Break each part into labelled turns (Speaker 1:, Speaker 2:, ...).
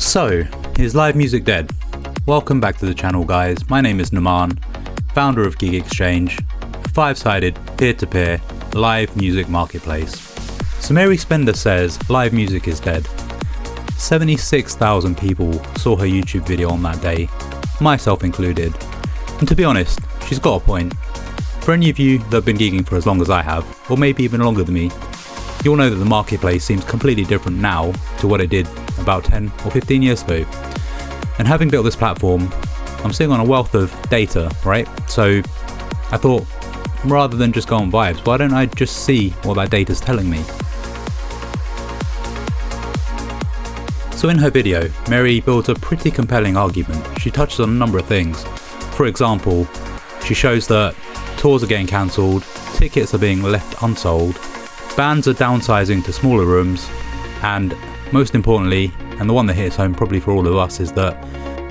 Speaker 1: So, is live music dead? Welcome back to the channel, guys. My name is Naman, founder of GigXchange, a 5-sided peer-to-peer live music marketplace. So Mary Spender says live music is dead. 76,000 people saw her YouTube video on that day, myself included. And to be honest, she's got a point. For any of you that have been gigging for as long as I have, or maybe even longer than me, you'll know that the marketplace seems completely different now to what it did about 10 or 15 years ago. And having built this platform, I'm sitting on a wealth of data, right? So I thought, rather than just go on vibes, why don't I just see what that data's telling me? So in her video, Mary builds a pretty compelling argument. She touches on a number of things. For example, she shows that tours are getting cancelled, tickets are being left unsold, bands are downsizing to smaller rooms, and most importantly, and the one that hits home probably for all of us, is that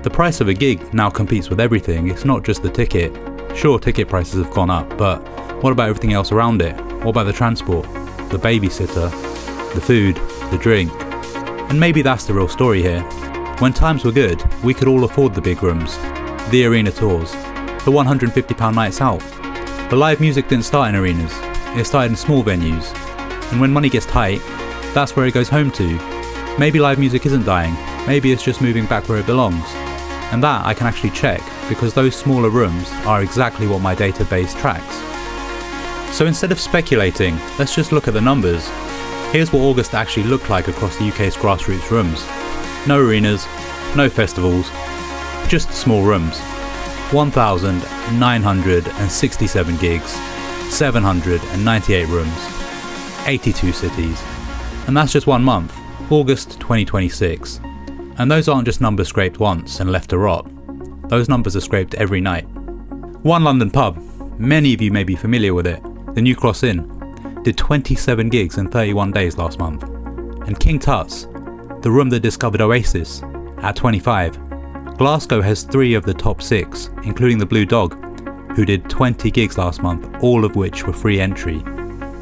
Speaker 1: the price of a gig now competes with everything. It's not just the ticket. Sure, ticket prices have gone up, but what about everything else around it? What about the transport, the babysitter, the food, the drink? And maybe that's the real story here. When times were good, we could all afford the big rooms, the arena tours, the £150 nights out. But live music didn't start in arenas, it started in small venues. And when money gets tight, that's where it goes home to. Maybe live music isn't dying, maybe it's just moving back where it belongs. And that I can actually check, because those smaller rooms are exactly what my database tracks. So instead of speculating, let's just look at the numbers. Here's what August actually looked like across the UK's grassroots rooms. No arenas, no festivals, just small rooms. 1,967 gigs, 798 rooms, 82 cities. And that's just 1 month, August 2026. And those aren't just numbers scraped once and left to rot. Those numbers are scraped every night. One London pub, many of you may be familiar with it, the New Cross Inn, did 27 gigs in 31 days last month. And King Tut's, the room that discovered Oasis, at 25. Glasgow has 3 of the top 6, including the Blue Dog, who did 20 gigs last month, all of which were free entry.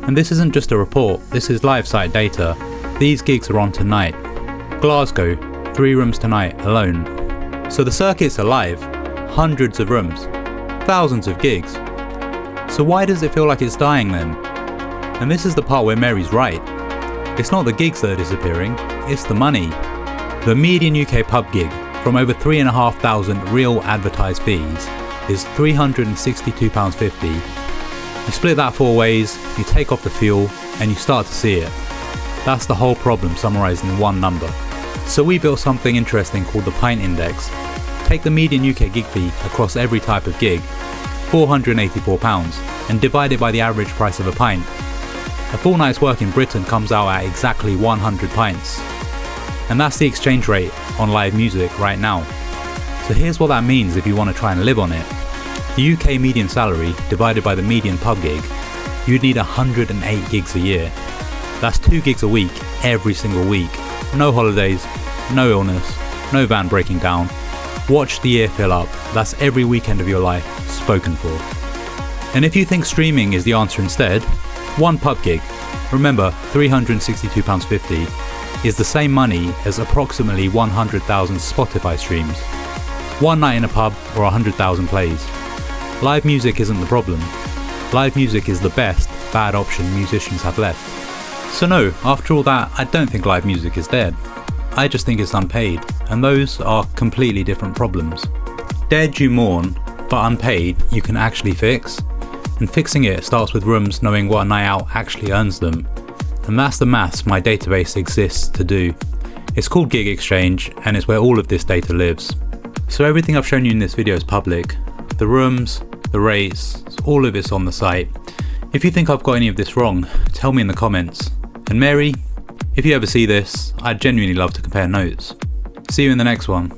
Speaker 1: And this isn't just a report, this is live site data. These gigs are on tonight. Glasgow, 3 rooms tonight alone. So the circuit's alive, hundreds of rooms, thousands of gigs. So why does it feel like it's dying then? And this is the part where Mary's right. It's not the gigs that are disappearing, it's the money. The median UK pub gig, from over 3,500 real advertised fees, is £362.50. You split that 4 ways, you take off the fuel, and you start to see it. That's the whole problem summarised in one number. So we built something interesting called the Pint Index. Take the median UK gig fee across every type of gig, £484, and divide it by the average price of a pint. A full night's work in Britain comes out at exactly 100 pints. And that's the exchange rate on live music right now. So here's what that means if you want to try and live on it. The UK median salary divided by the median pub gig, you'd need 108 gigs a year. That's 2 gigs a week, every single week. No holidays, no illness, no van breaking down. Watch the year fill up. That's every weekend of your life spoken for. And if you think streaming is the answer instead, 1 pub gig, remember £362.50, is the same money as approximately 100,000 Spotify streams. 1 night in a pub or 100,000 plays. Live music isn't the problem. Live music is the best bad option musicians have left. So no, after all that, I don't think live music is dead. I just think it's unpaid, and those are completely different problems. Dead you mourn, but unpaid you can actually fix. And fixing it starts with rooms knowing what a night out actually earns them. And that's the maths my database exists to do. It's called GigXchange, and it's where all of this data lives. So everything I've shown you in this video is public. The rooms, the rates, all of it's on the site. If you think I've got any of this wrong, tell me in the comments. And Mary, if you ever see this, I'd genuinely love to compare notes. See you in the next one.